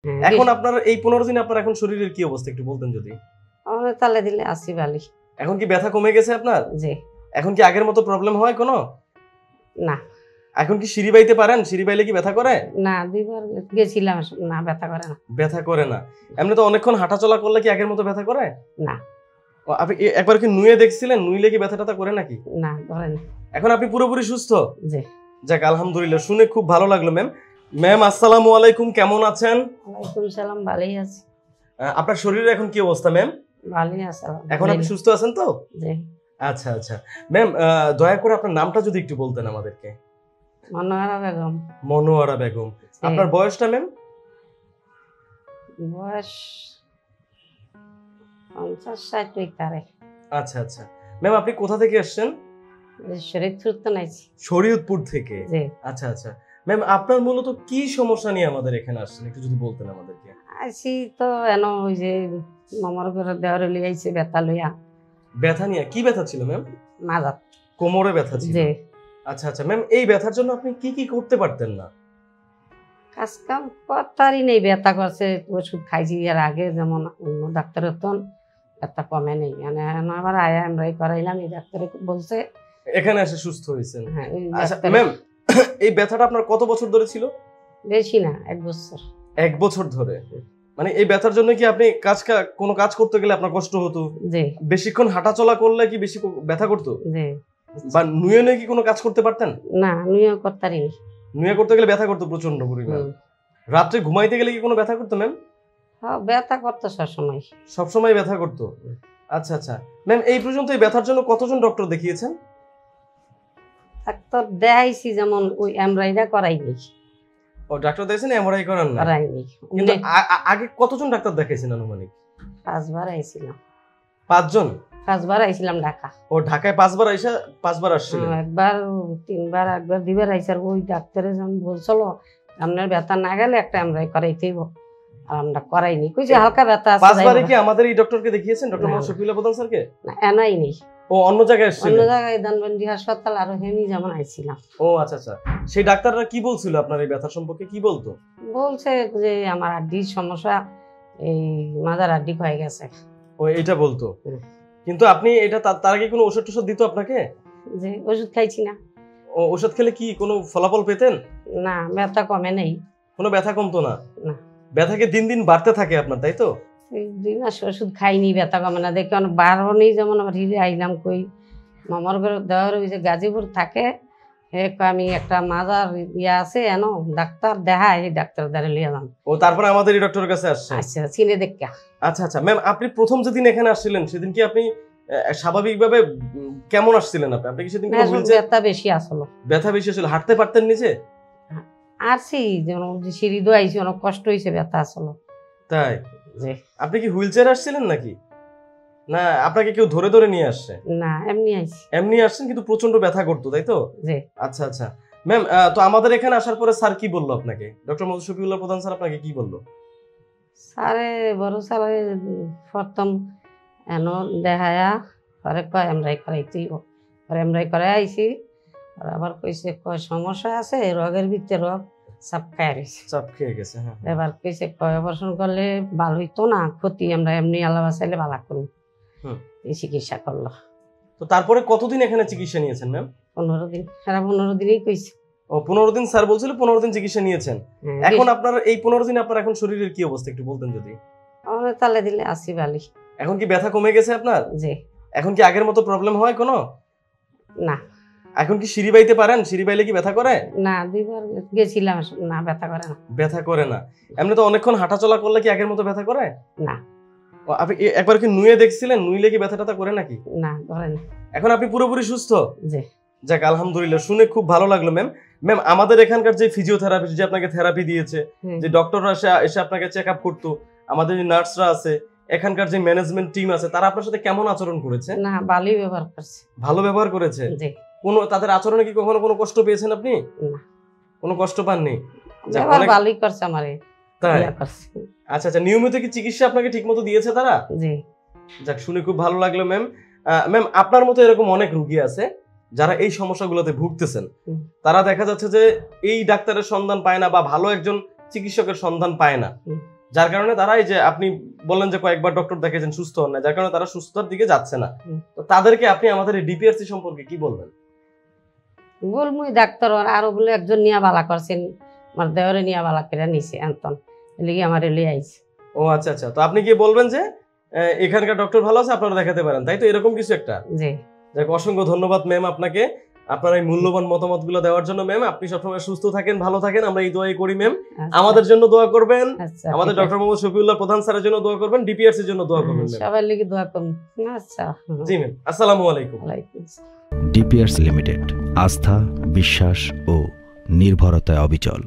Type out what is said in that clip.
এখন আপনার এই 15 দিনে আপনার এখন শরীরের কি অবস্থা একটু বলতেন যদি। আমার তালে দিলে আসি বালি। এখন কি ব্যথা কমে গেছে আপনার? জি। এখন কি আগের মতো প্রবলেম হয় কোনো? না। এখন কি সিঁড়ি বাইতে পারেন? সিঁড়ি বাইলে কি ব্যথা করে? না, দুইবার গেছিলাম, না ব্যথা করে না। ব্যথা করে না। এমনি তো অনেকক্ষণ হাঁটাচলা করলে কি আগের মতো ব্যথা করে? না। আপনি একবার কি নুয়ে দেখছিলেন? নুইলে কি ব্যথা ট্যাথা করে নাকি? না, করে না। এখন আপনি পুরোপুরি সুস্থ? জি। যাক আলহামদুলিল্লাহ, শুনে খুব ভালো লাগলো ম্যাম। ম্যাম আসসালামু আলাইকুম, কেমন আছেন? ওয়ালাইকুম সালাম, ভালোই আছি। আপনার শরীরের এখন কি অবস্থা ম্যাম? ভালোই আছে। এখন আপনি সুস্থ আছেন তো? জি। আচ্ছা আচ্ছা ম্যাম, দয়া করে আপনার নামটা যদি একটু বলতেন আমাদেরকে। মনোয়ারা বেগম। মনোয়ারা বেগম। আপনার বয়সটা ম্যাম? বয়স 50-60 হইতারে। আচ্ছা আচ্ছা ম্যাম, আপনি কোথা থেকে আসছেন? শরীয়তপুর তো নাইছি। শরীয়তপুর থেকে। জি। আচ্ছা আচ্ছা ম্যাম, আপনার মূলত কি সমস্যা নিয়ে আমাদের এখানে আসছেন একটু যদি বলতেন আমাদেরকে। আসি তো এন ওই যে মামার ঘরে দেওয়ারে লই আইছে ব্যথা লইয়া। ব্যথা নিয়ে কি ব্যথা ছিল ম্যাম? মাজাত। কোমরে ব্যথা ছিল? জি। আচ্ছা আচ্ছা ম্যাম, এই ব্যথার জন্য আপনি কি কি করতে পারতেন না? কাজ কাম করতারই নেই, ব্যথা করছে ওষুধ খাইছি এর আগে, যেমন অন্য ডাক্তারের তো ব্যথা কমে নেই, মানে আবার আয়া আমরাই করাইলাম, এই ডাক্তারে বলছে এখানে এসে সুস্থ হয়েছেন। হ্যাঁ। আচ্ছা ম্যাম, এই ব্যথাটা আপনার কত বছর ধরে ছিল? বেশি না, 1 বছর। 1 বছর ধরে? মানে এই ব্যথার জন্য কি আপনি কোনো কাজ করতে গেলে আপনার কষ্ট হতো? জি। বেশিক্ষণ হাঁটাচলা করলে কি বেশি ব্যথা করতো? জি। বা নুয়ে নুয়ে কি কোনো কাজ করতে পারতেন? না, নুয়ে করতারি নি। নুয়ে করতে গেলে ব্যথা করতো প্রচন্ড পরিমাণ। রাত্রে ঘুমাইতে গেলে কি কোনো ব্যথা করতো ম্যাম? হ্যাঁ, ব্যথা করতো সবসময়। সবসময় ব্যথা করতো? আচ্ছা আচ্ছা ম্যাম, এই পর্যন্ত এই ব্যথার জন্য কতজন ডক্টর দেখিয়েছেন? ডাক্তার দেখাইছি, যেমন ওই এমব্রয়ডারি করাইনি। ও ডাক্তার দেখেছেন, এমআরআই করান না? করাইনি। কিন্তু আগে কতজন ডাক্তার দেখাইছেন আনুমানিক? 5 বার আইছিলাম। 5 জন? 5 বার আইছিলাম ঢাকা। ও ঢাকায় 5 বার আইসা 5 বার আসছিলেন? একবার 3 বার, একবার 2 বার আইসার। ওই ডাক্তারে যখন বলছিল আপনার ব্যথা না গেলে একটা এমব্রয়ডারি করাইতেই, আর আমরা করাইনি। কই যে হালকা ব্যথা আছে। 5 বারে কি আমাদের এই ডক্টরকে দেখিয়েছেন, ডক্টর মোহাম্মদ শফিউল্লাহ প্রধান স্যারকে? না, এনাই নেই। ও অন্য জায়গায় আসছিলেন? অন্য জায়গায় ধানমন্ডি হাসপাতাল আর হেমি যেমন আইছিলাম। ও আচ্ছা আচ্ছা, সেই ডাক্তাররা কি বলছিল আপনার এই ব্যথা সম্পর্কে, কি বলতো? বলছে যে আমার হাড্ডির সমস্যা, এই মাজার হাড্ডি ক্ষয়ে গেছে। ও এটা বলতো? কিন্তু আপনি এটা তার আগে কোনো ওষুধ টষুধ দিত আপনাকে? যে ওষুধ খাইছি না। ও ওষুধ খেলে কি কোনো ফলাফল পেতেন? না, ব্যথা কমে নেই। কোনো ব্যথা কমতো না? না। ব্যথাকে দিন দিন বাড়তে থাকে আপনার, তাই তো? 2 মাস ওষুধ খাইনি, ব্যথা কমে না দেখে অনেক বারও নেই। যেমন আমার হিরে আইলাম, কই মামার ঘরে দেওয়ার ওই যে গাজীপুর থাকে, আমি একটা মাজার ইয়া আছে এন ডাক্তার দেখায়, এই ডাক্তার দ্বারা লিয়ে যান। ও তারপরে আমাদের এই ডক্টরের কাছে আসছে? আচ্ছা, চিনে দেখা। আচ্ছা আচ্ছা ম্যাম, আপনি প্রথম যেদিন এখানে আসছিলেন সেদিন কি আপনি স্বাভাবিকভাবে কেমন আসছিলেন? আপনি কি সেদিন ব্যথা বেশি আসলো? ব্যথা বেশি ছিল, হাঁটতে পারতেন নিচে? আসছি যেন সিঁড়ি দোয়াইছি, অনেক কষ্ট হয়েছে, ব্যথা আসলো। তাই? জি। আপনি কি হুইল চেয়ারে আসছিলেন নাকি, না আপনাকে কেউ ধরে ধরে নিয়ে আসছে? না, এমনি আইছি। এমনি আসছেন, কিন্তু প্রচন্ড ব্যথা করতো, তাই তো? জি। আচ্ছা আচ্ছা ম্যাম, তো আমাদের এখানে আসার পরে স্যার কি বললো আপনাকে? ডক্টর মোহাম্মদ শফিউল্লাহ প্রধান স্যার আপনাকে কি বললো? স্যারে বড় স্যারে প্রথম এন দেখায়া পরে কয় এমরাই করাইতেই, পরে এমরাই করাই আইছি। আর আবার কইছে কয় সমস্যা আছে, রগের ভিতরে রগ চাপ খাই রয়েছে। চাপ খেয়ে গেছে? হ্যাঁ। এবার কইছে কয় অপারেশন করলে ভালো হইতো না, ক্ষতি, আমরা এমনি আলাদা চাইলে ভালো করুন। এই চিকিৎসা করলো। তো তারপরে কতদিন এখানে চিকিৎসা নিয়েছেন ম্যাম? 15 দিন। সারা 15 দিনই কইছে। ও 15 দিন স্যার বলছিল, 15 দিন চিকিৎসা নিয়েছেন। এখন আপনার এই 15 দিনে আপনার এখন শরীরের কি অবস্থা একটু বলতেন যদি। আমার তালে দিলে আসি বালি। এখন কি ব্যথা কমে গেছে আপনার? জি। এখন কি আগের মতো প্রবলেম হয় কোনো? না। এখন কি সিঁড়ি বাইতে পারেন? সিঁড়ি বাইলে কি ব্যথা করে? না, 2 বার গেছিলাম, না ব্যথা করে না। ব্যথা করে না। এমনি তো অনেকক্ষণ হাঁটাচলা করলে কি আগের মতো ব্যথা করে? না। আপনি একবার কি নুয়ে দেখছিলেন? নুইলে কি ব্যথা ট্যাথা করে নাকি? না, করে না। এখন আপনি পুরোপুরি সুস্থ? জি। যাক আলহামদুলিল্লাহ, শুনে খুব ভালো লাগলো ম্যাম। ম্যাম আমাদের এখানকার যে ফিজিওথেরাপিস্ট যে আপনাকে থেরাপি দিয়েছে, যে ডক্টররা এসে আপনাকে চেক আপ করতো, আমাদের যে নার্সরা আছে, এখানকার যে ম্যানেজমেন্ট টিম আছে, তারা আপনার সাথে কেমন আচরণ করেছে? না, ভালোই ব্যবহার করছে। ভালো ব্যবহার করেছে? জি। তাদের আচরণে কি কখনো কোনো কষ্ট পেয়েছেন আপনি? না। কোনো কষ্ট পাননি? ভালোই করছে আমারে। তাই? আচ্ছা আচ্ছা, নিয়মিত কি চিকিৎসা আপনাকে ঠিকমতো দিয়েছে তারা? জি। যাক শুনে খুব ভালো লাগলো ম্যাম। ম্যাম আপনার মতো এরকম অনেক রোগী আছে যারা এই সমস্যাগুলোতে ভুগতেছেন। তারা দেখা যাচ্ছে যে এই ডাক্তারের সন্ধান পায় না, বা ভালো একজন চিকিৎসকের সন্ধান পায় না, হুম। যার কারণে তারা এই যে আপনি বললেন যে কয়েকবার ডক্টর দেখেছেন সুস্থ হন না, যার কারণে তারা সুস্থতার দিকে যাচ্ছে না। হুম। তো তাদেরকে আপনি আমাদের এই ডিপিআরসি সম্পর্কে কি বলবেন? বলমুই ডাক্তার আরো বলে একজন নিয়া বালা করছেন, আমার দেওয়ারে নিয়া বালা করে নিছে আন্তন, এলিগে আমার লিয়ে আইছে। ও আচ্ছা আচ্ছা, তো আপনি কি বলবেন যে এখানকার ডক্টর ভালো আছে, আপনারা দেখাতে পারেন, তাই তো? এরকম কিছু একটা। জি যাক, অসংখ্য ধন্যবাদ ম্যাম আপনাকে আপনার এই মূল্যবান মতামতগুলো দেওয়ার জন্য। ম্যাম, আপনি সবসময় সুস্থ থাকেন, ভালো থাকেন, আমরা এই দোয়াই করি ম্যাম। আচ্ছা, আমাদের জন্য দোয়া করবেন, আচ্ছা, আমাদের ঠিক আছে। ডক্টর মোহাম্মদ শফিউল্লাহ প্রধান স্যারের জন্য দোয়া করবেন, ডিপিআরসির জন্য দোয়া করবেন ম্যাম। সবার লিগে দোয়া করুন। আচ্ছা, জি ম্যাম, আসসালামু আলাইকুম। ওয়ালাইকুম আসসালাম। ডিপিআরসি লিমিটেড, আস্থা, বিশ্বাস ও নির্ভরতায় অবিচল।